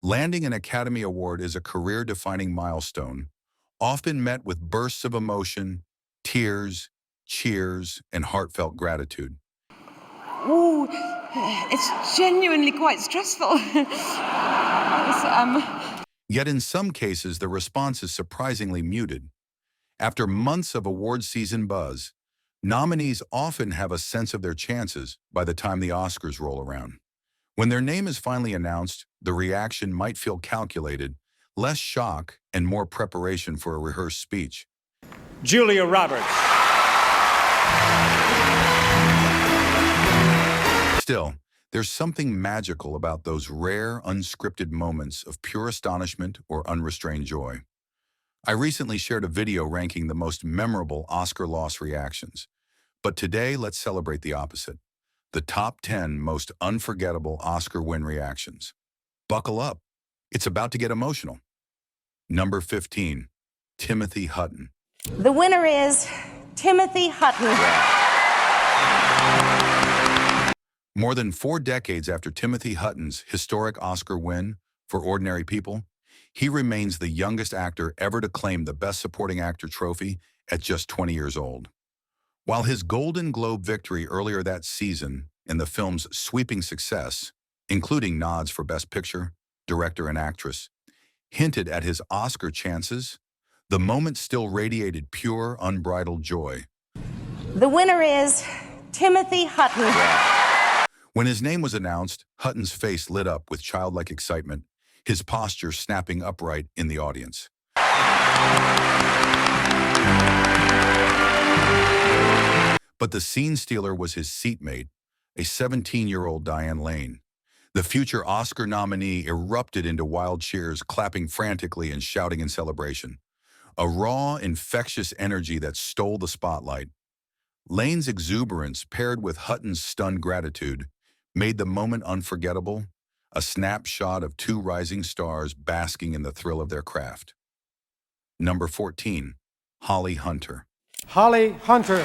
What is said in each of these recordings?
Landing an Academy Award is a career-defining milestone, often met with bursts of emotion, tears, cheers, and heartfelt gratitude. Ooh, it's genuinely quite stressful. Yet in some cases, the response is surprisingly muted. After months of award season buzz, nominees often have a sense of their chances by the time the Oscars roll around. When their name is finally announced, the reaction might feel calculated, less shock and more preparation for a rehearsed speech. Julia Roberts. Still, there's something magical about those rare, unscripted moments of pure astonishment or unrestrained joy. I recently shared a video ranking the most memorable Oscar loss reactions. But today, let's celebrate the opposite. The top 10 most unforgettable Oscar win reactions. Buckle up. It's about to get emotional. Number 15, Timothy Hutton. The winner is Timothy Hutton. More than 4 decades after Timothy Hutton's historic Oscar win for Ordinary People, he remains the youngest actor ever to claim the Best Supporting Actor trophy at just 20 years old. While his Golden Globe victory earlier that season and the film's sweeping success, including nods for Best Picture, Director, and Actress, hinted at his Oscar chances, the moment still radiated pure, unbridled joy. The winner is Timothy Hutton. When his name was announced, Hutton's face lit up with childlike excitement, his posture snapping upright in the audience. But the scene stealer was his seatmate, a 17-year-old Diane Lane. The future Oscar nominee erupted into wild cheers, clapping frantically and shouting in celebration. A raw, infectious energy that stole the spotlight. Lane's exuberance, paired with Hutton's stunned gratitude, made the moment unforgettable, a snapshot of 2 rising stars basking in the thrill of their craft. Number 14, Holly Hunter. Holly Hunter.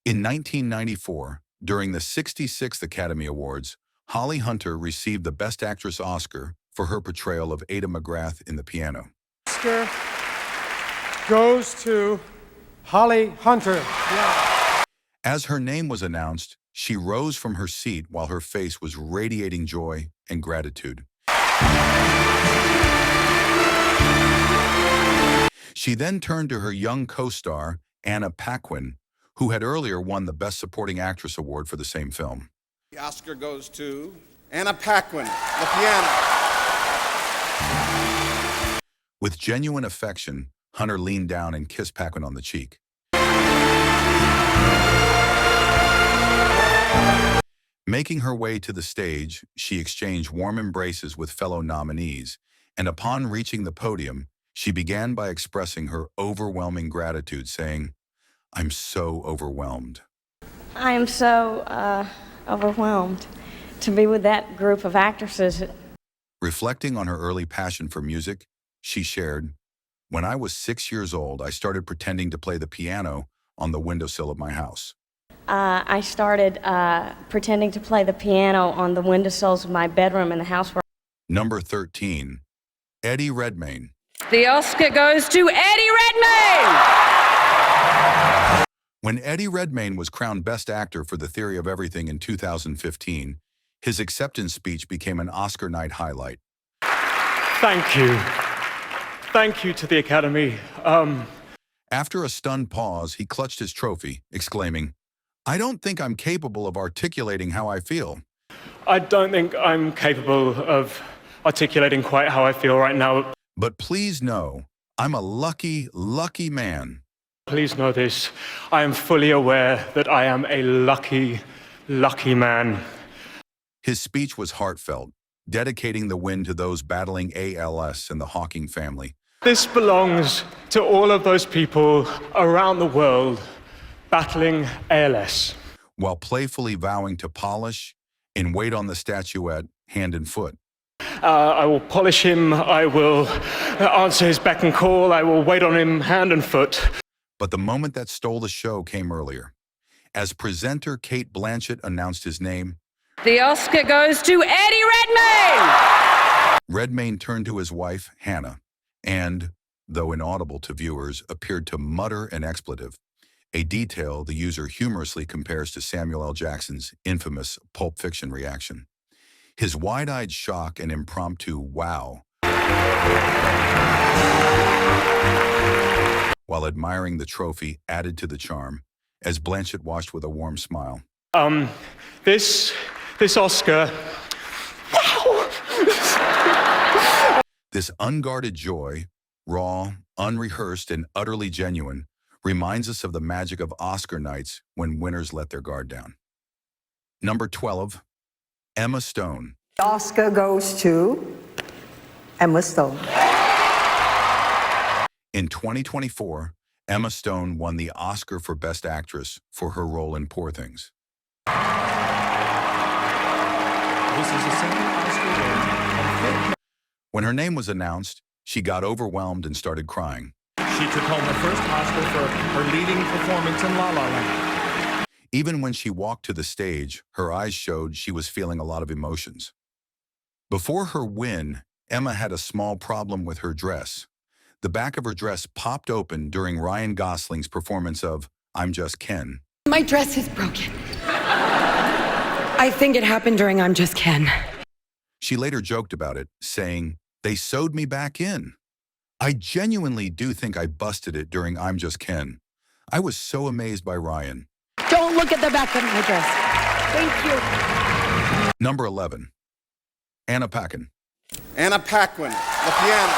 In 1994, during the 66th Academy Awards, Holly Hunter received the Best Actress Oscar for her portrayal of Ada McGrath in The Piano. Oscar goes to Holly Hunter. As her name was announced, she rose from her seat while her face was radiating joy and gratitude. She then turned to her young co-star, Anna Paquin, who had earlier won the Best Supporting Actress award for the same film. The Oscar goes to Anna Paquin, The Piano. With genuine affection, Hunter leaned down and kissed Paquin on the cheek. Making her way to the stage, she exchanged warm embraces with fellow nominees, and upon reaching the podium, she began by expressing her overwhelming gratitude, saying, "I'm so overwhelmed." I am so overwhelmed to be with that group of actresses. Reflecting on her early passion for music, she shared, "When I was 6 years old, I started pretending to play the piano on the windowsill of my house. I started pretending to play the piano on the windowsills of my bedroom in the house where... Number 13, Eddie Redmayne. The Oscar goes to Eddie Redmayne! When Eddie Redmayne was crowned Best Actor for The Theory of Everything in 2015, his acceptance speech became an Oscar night highlight. Thank you. Thank you to the Academy. After a stunned pause, he clutched his trophy, exclaiming, "I don't think I'm capable of articulating how I feel." I don't think I'm capable of articulating quite how I feel right now. But please know, I'm a lucky, lucky man. Please know this. I am fully aware that I am a lucky, lucky man. His speech was heartfelt, dedicating the win to those battling ALS and the Hawking family. This belongs to all of those people around the world battling ALS. While playfully vowing to polish and wait on the statuette hand and foot. I will polish him, I will answer his beck and call, I will wait on him hand and foot. But the moment that stole the show came earlier. As presenter Kate Blanchett announced his name, The Oscar goes to Eddie Redmayne! Redmayne turned to his wife, Hannah, and, though inaudible to viewers, appeared to mutter an expletive, a detail the user humorously compares to Samuel L. Jackson's infamous Pulp Fiction reaction. His wide-eyed shock and impromptu wow, while admiring the trophy, added to the charm, as Blanchett watched with a warm smile. This Oscar. Wow! This unguarded joy, raw, unrehearsed, and utterly genuine, reminds us of the magic of Oscar nights when winners let their guard down. Number 12, Emma Stone. The Oscar goes to Emma Stone. In 2024, Emma Stone won the Oscar for Best Actress for her role in Poor Things. This is a second Oscar win. When her name was announced, she got overwhelmed and started crying. She took home her first Oscar for her leading performance in La La Land. Even when she walked to the stage, her eyes showed she was feeling a lot of emotions. Before her win, Emma had a small problem with her dress. The back of her dress popped open during Ryan Gosling's performance of I'm Just Ken. My dress is broken. I think it happened during I'm Just Ken. She later joked about it, saying, "They sewed me back in. I genuinely do think I busted it during I'm Just Ken. I was so amazed by Ryan." Don't look at the back of my dress. Thank you. Number 11, Anna Paquin. Anna Paquin, the piano.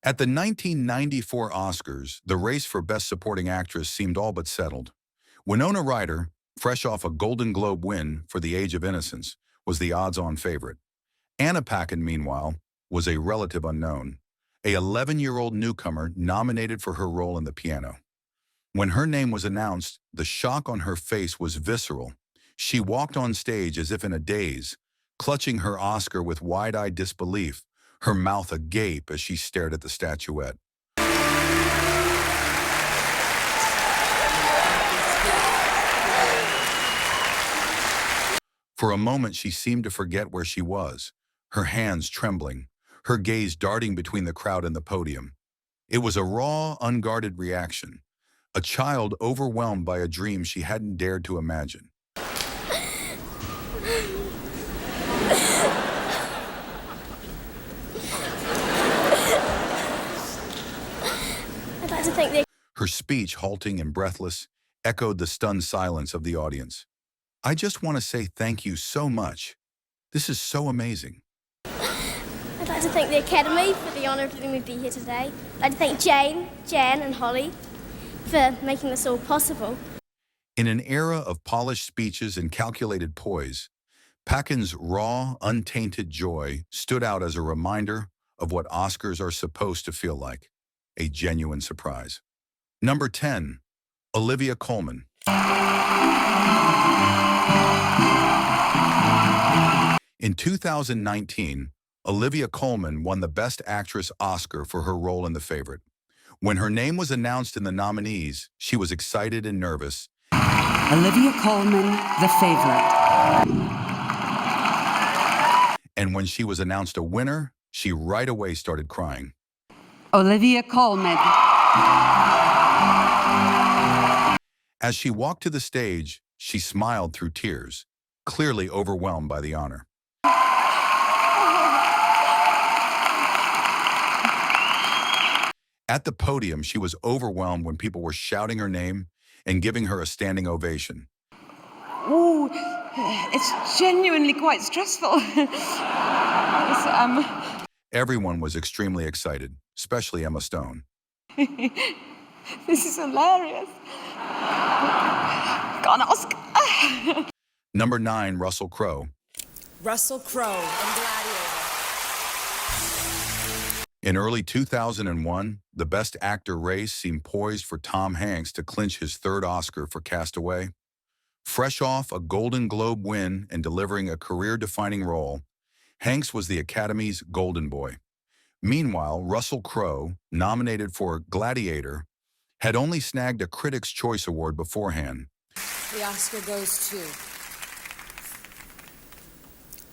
At the 1994 Oscars, the race for Best Supporting Actress seemed all but settled. Winona Ryder, fresh off a Golden Globe win for The Age of Innocence, was the odds-on favorite. Anna Paquin, meanwhile, was a relative unknown, a 11-year-old newcomer nominated for her role in The Piano. When her name was announced, the shock on her face was visceral. She walked on stage as if in a daze, clutching her Oscar with wide-eyed disbelief, her mouth agape as she stared at the statuette. For a moment, she seemed to forget where she was, her hands trembling, her gaze darting between the crowd and the podium. It was a raw, unguarded reaction, a child overwhelmed by a dream she hadn't dared to imagine. I'd like to thank the Her speech, halting and breathless, echoed the stunned silence of the audience. "I just want to say thank you so much. This is so amazing." I'd like to thank the Academy for the honour of letting me be here today. I'd like to thank Jan, and Holly for making this all possible. In an era of polished speeches and calculated poise, Paquin's raw, untainted joy stood out as a reminder of what Oscars are supposed to feel like, a genuine surprise. Number 10, Olivia Colman. In 2019, Olivia Colman won the Best Actress Oscar for her role in The Favorite. When her name was announced in the nominees, she was excited and nervous. Olivia Colman, The Favorite. And when she was announced a winner, she right away started crying. Olivia Colman. As she walked to the stage, she smiled through tears, clearly overwhelmed by the honor. At the podium, she was overwhelmed when people were shouting her name and giving her a standing ovation. Ooh, it's genuinely quite stressful. Everyone was extremely excited, especially Emma Stone. This is hilarious. Got an Oscar. Number 9, Russell Crowe. Russell Crowe in Gladiator. In early 2001, the Best Actor race seemed poised for Tom Hanks to clinch his third Oscar for Castaway. Fresh off a Golden Globe win and delivering a career-defining role, Hanks was the Academy's golden boy. Meanwhile, Russell Crowe, nominated for Gladiator, had only snagged a Critics' Choice Award beforehand. The Oscar goes to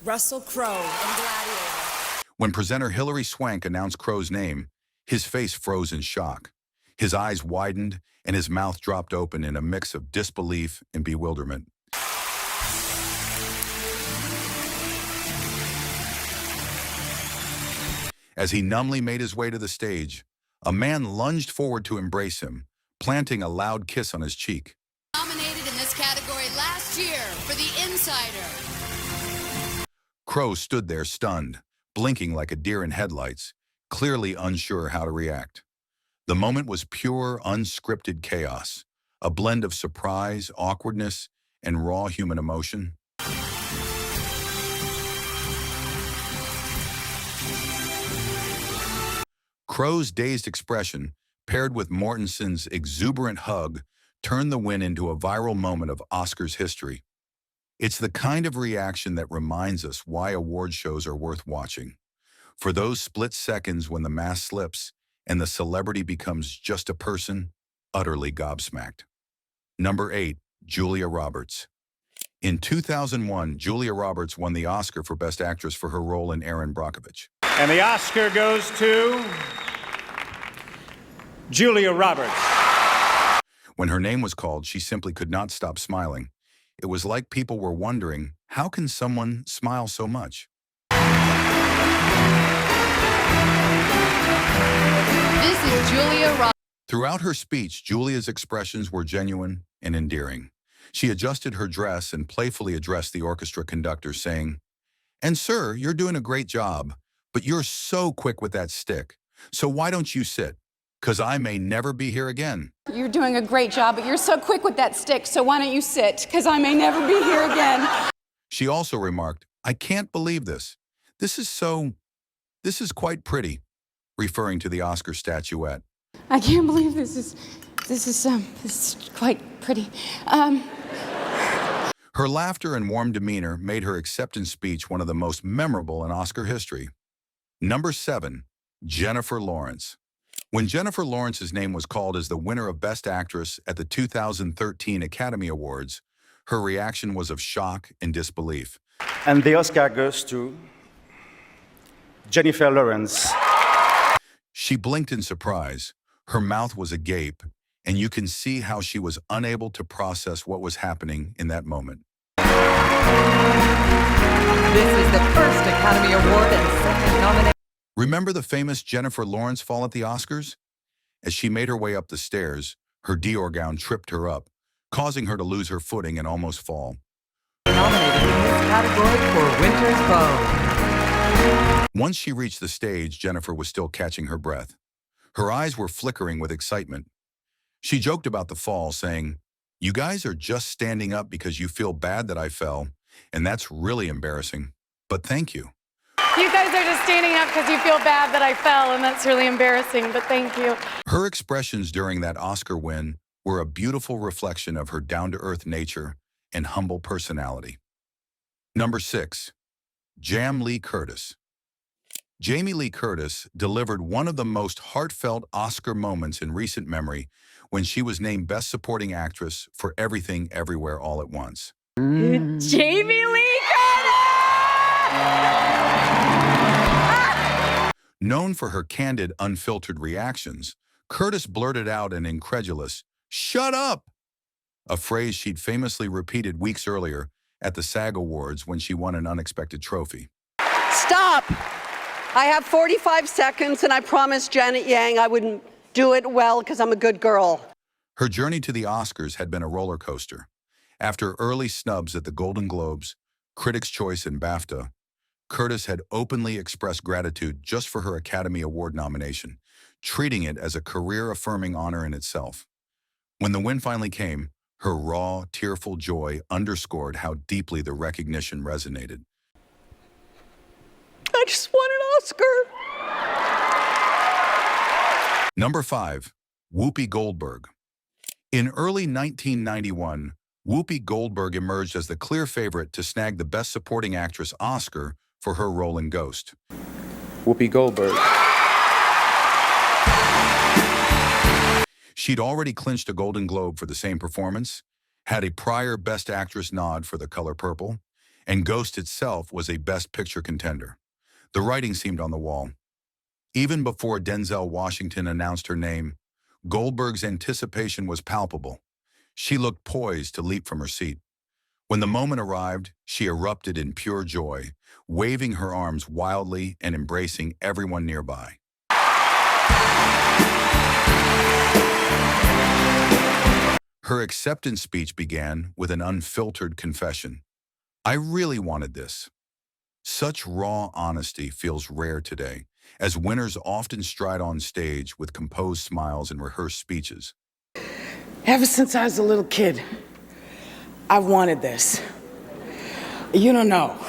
Russell Crowe in Gladiator. When presenter Hilary Swank announced Crowe's name, his face froze in shock. His eyes widened and his mouth dropped open in a mix of disbelief and bewilderment. As he numbly made his way to the stage, a man lunged forward to embrace him, planting a loud kiss on his cheek. Nominated in this category last year for The Insider. Crowe stood there stunned, blinking like a deer in headlights, clearly unsure how to react. The moment was pure, unscripted chaos, a blend of surprise, awkwardness, and raw human emotion. Crowe's dazed expression, paired with Mortensen's exuberant hug, turned the win into a viral moment of Oscars history. It's the kind of reaction that reminds us why award shows are worth watching. For those split seconds when the mask slips and the celebrity becomes just a person, utterly gobsmacked. Number 8, Julia Roberts. In 2001, Julia Roberts won the Oscar for Best Actress for her role in Erin Brockovich. And the Oscar goes to Julia Roberts. When her name was called, she simply could not stop smiling. It was like people were wondering, how can someone smile so much? This is Julia Roberts. Throughout her speech, Julia's expressions were genuine and endearing. She adjusted her dress and playfully addressed the orchestra conductor, saying, "And sir, you're doing a great job, but you're so quick with that stick. So why don't you sit? 'Cause I may never be here again." You're doing a great job, but you're so quick with that stick, so why don't you sit? Because I may never be here again. She also remarked, "I can't believe this. This is quite pretty," referring to the Oscar statuette. I can't believe this is quite pretty. Her laughter and warm demeanor made her acceptance speech one of the most memorable in Oscar history. Number 7, Jennifer Lawrence. When Jennifer Lawrence's name was called as the winner of Best Actress at the 2013 Academy Awards, her reaction was of shock and disbelief. And the Oscar goes to Jennifer Lawrence. She blinked in surprise. Her mouth was agape, and you can see how she was unable to process what was happening in that moment. This is the first Academy Award and second nomination. Remember the famous Jennifer Lawrence fall at the Oscars? As she made her way up the stairs, her Dior gown tripped her up, causing her to lose her footing and almost fall. Nominated in this category for Winter's Vogue. Once she reached the stage, Jennifer was still catching her breath. Her eyes were flickering with excitement. She joked about the fall, saying, "You guys are just standing up because you feel bad that I fell, and that's really embarrassing. But thank you." You guys are just standing up because you feel bad that I fell, and that's really embarrassing, but thank you. Her expressions during that Oscar win were a beautiful reflection of her down-to-earth nature and humble personality. Number 6, Jamie Lee Curtis. Jamie Lee Curtis delivered one of the most heartfelt Oscar moments in recent memory when she was named Best Supporting Actress for Everything Everywhere All at Once. Jamie Lee Curtis! Known for her candid, unfiltered reactions, Curtis blurted out an incredulous, "Shut up!" a phrase she'd famously repeated weeks earlier at the SAG Awards when she won an unexpected trophy. Stop! I have 45 seconds, and I promised Janet Yang I wouldn't do it well because I'm a good girl. Her journey to the Oscars had been a roller coaster. After early snubs at the Golden Globes, Critics' Choice, and BAFTA, Curtis had openly expressed gratitude just for her Academy Award nomination, treating it as a career-affirming honor in itself. When the win finally came, her raw, tearful joy underscored how deeply the recognition resonated. I just won an Oscar. Number 5, Whoopi Goldberg. In early 1991, Whoopi Goldberg emerged as the clear favorite to snag the Best Supporting Actress Oscar for her role in Ghost. Whoopi Goldberg. She'd already clinched a Golden Globe for the same performance, had a prior Best Actress nod for The Color Purple, and Ghost itself was a Best Picture contender. The writing seemed on the wall. Even before Denzel Washington announced her name, Goldberg's anticipation was palpable. She looked poised to leap from her seat. When the moment arrived, she erupted in pure joy, waving her arms wildly and embracing everyone nearby. Her acceptance speech began with an unfiltered confession. "I really wanted this." Such raw honesty feels rare today, as winners often stride on stage with composed smiles and rehearsed speeches. Ever since I was a little kid, I wanted this. You don't know.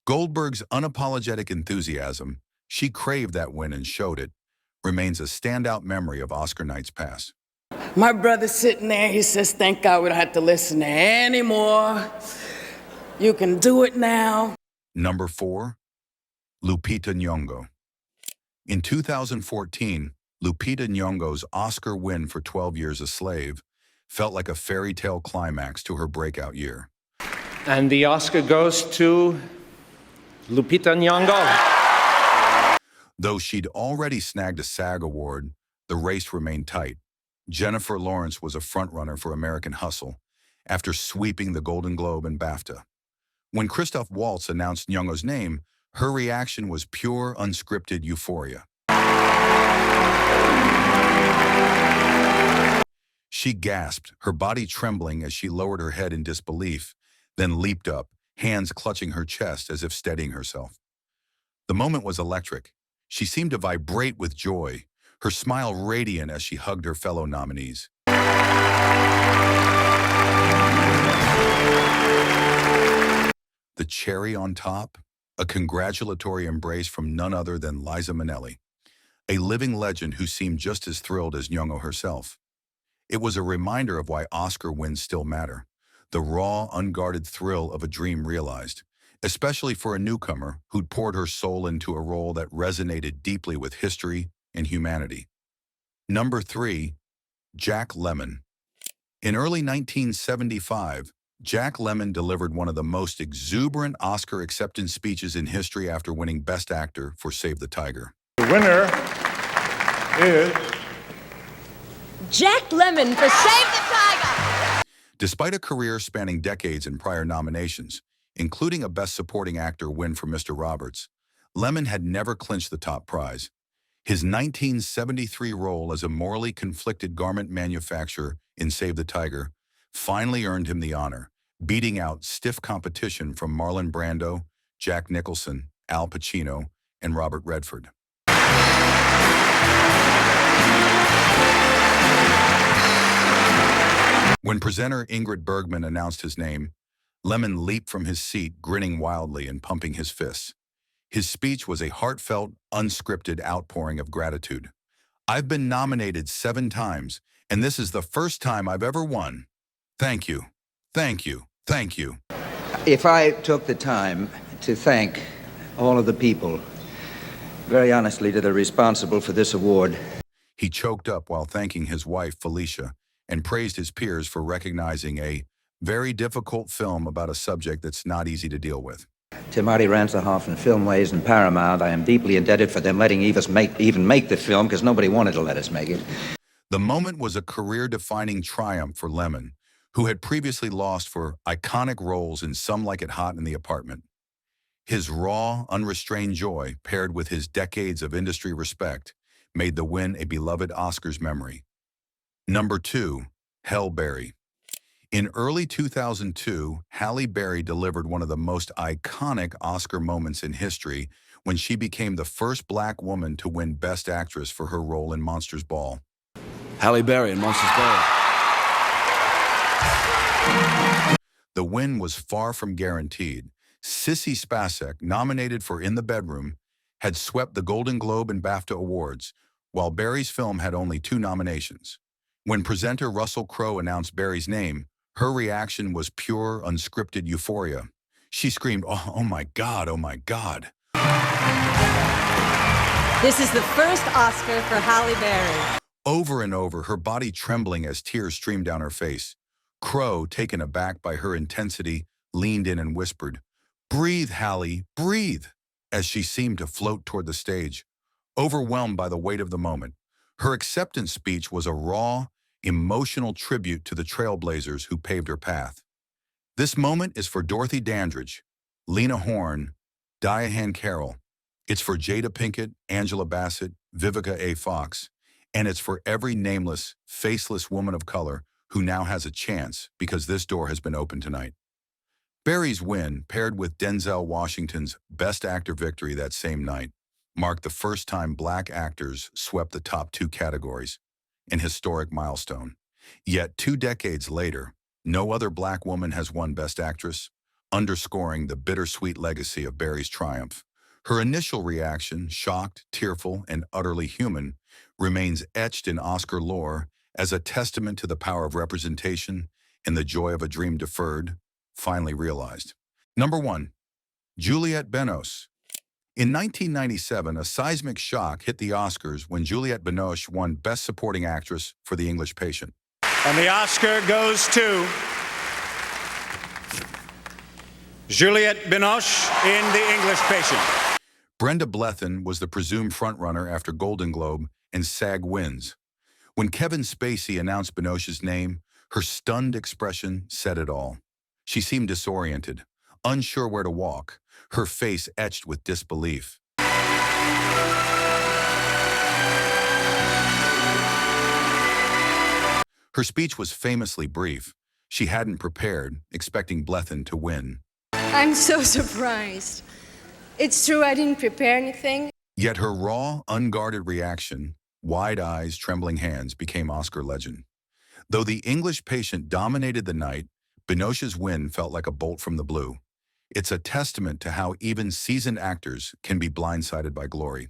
Goldberg's unapologetic enthusiasm, she craved that win and showed it, remains a standout memory of Oscar nights past. My brother's sitting there, he says, thank God we don't have to listen to anymore. You can do it now. Number 4, Lupita Nyong'o. In 2014, Lupita Nyong'o's Oscar win for 12 Years a Slave felt like a fairy tale climax to her breakout year. And the Oscar goes to Lupita Nyong'o. Though she'd already snagged a SAG award, the race remained tight. Jennifer Lawrence was a frontrunner for American Hustle after sweeping the Golden Globe and BAFTA. When Christoph Waltz announced Nyong'o's name, her reaction was pure, unscripted euphoria. She gasped, her body trembling as she lowered her head in disbelief, then leaped up, hands clutching her chest as if steadying herself. The moment was electric. She seemed to vibrate with joy, her smile radiant as she hugged her fellow nominees. The cherry on top, a congratulatory embrace from none other than Liza Minnelli, a living legend who seemed just as thrilled as Nyong'o herself. It was a reminder of why Oscar wins still matter, the raw, unguarded thrill of a dream realized, especially for a newcomer who'd poured her soul into a role that resonated deeply with history and humanity. Number 3, Jack Lemmon. In early 1975, Jack Lemmon delivered one of the most exuberant Oscar acceptance speeches in history after winning Best Actor for Save the Tiger. The winner is Jack Lemmon for Save the Tiger! Despite a career spanning decades and prior nominations, including a Best Supporting Actor win for Mr. Roberts, Lemmon had never clinched the top prize. His 1973 role as a morally conflicted garment manufacturer in Save the Tiger finally earned him the honor, beating out stiff competition from Marlon Brando, Jack Nicholson, Al Pacino, and Robert Redford. When presenter Ingrid Bergman announced his name, Lemmon leaped from his seat, grinning wildly and pumping his fists. His speech was a heartfelt, unscripted outpouring of gratitude. "I've been nominated 7 times, and this is the first time I've ever won. Thank you, thank you, thank you." If I took the time to thank all of the people, very honestly, that are responsible for this award. He choked up while thanking his wife, Felicia, and praised his peers for recognizing a very difficult film about a subject that's not easy to deal with. To Marty Ransahoff and Filmways and Paramount, I am deeply indebted for them letting even make the film, because nobody wanted to let us make it. The moment was a career-defining triumph for Lemmon, who had previously lost for iconic roles in Some Like It Hot and The Apartment. His raw, unrestrained joy, paired with his decades of industry respect, made the win a beloved Oscars memory. Number 2, Halle Berry. In early 2002, Halle Berry delivered one of the most iconic Oscar moments in history when she became the first Black woman to win Best Actress for her role in Monsters Ball. Halle Berry in Monsters Ball. The win was far from guaranteed. Sissy Spacek, nominated for In the Bedroom, had swept the Golden Globe and BAFTA awards, while Berry's film had only 2 nominations. When presenter Russell Crowe announced Berry's name, her reaction was pure, unscripted euphoria. She screamed, oh my God, oh my God." This is the first Oscar for Halle Berry. Over and over, her body trembling as tears streamed down her face. Crowe, taken aback by her intensity, leaned in and whispered, "Breathe, Halle, breathe," as she seemed to float toward the stage, overwhelmed by the weight of the moment. Her acceptance speech was a raw, emotional tribute to the trailblazers who paved her path. This moment is for Dorothy Dandridge, Lena Horne, Diane Carroll. It's for Jada Pinkett, Angela Bassett, Vivica A. Fox, and it's for every nameless, faceless woman of color who now has a chance because this door has been opened tonight. Berry's win, paired with Denzel Washington's Best Actor victory that same night, marked the first time Black actors swept the top 2 categories, an historic milestone. Yet 2 decades later, no other Black woman has won Best Actress, underscoring the bittersweet legacy of Berry's triumph. Her initial reaction, shocked, tearful, and utterly human, remains etched in Oscar lore as a testament to the power of representation and the joy of a dream deferred, finally realized. Number 1. Juliette Binoche. In 1997, a seismic shock hit the Oscars when Juliette Binoche won Best Supporting Actress for The English Patient. And the Oscar goes to Juliette Binoche in The English Patient. Brenda Blethyn was the presumed frontrunner after Golden Globe and SAG wins. When Kevin Spacey announced Binoche's name, her stunned expression said it all. She seemed disoriented, unsure where to walk, her face etched with disbelief. Her speech was famously brief. She hadn't prepared, expecting Blethyn to win. I'm so surprised. It's true I didn't prepare anything. Yet her raw, unguarded reaction, wide eyes, trembling hands, became Oscar legend. Though The English Patient dominated the night, Binoche's win felt like a bolt from the blue. It's a testament to how even seasoned actors can be blindsided by glory.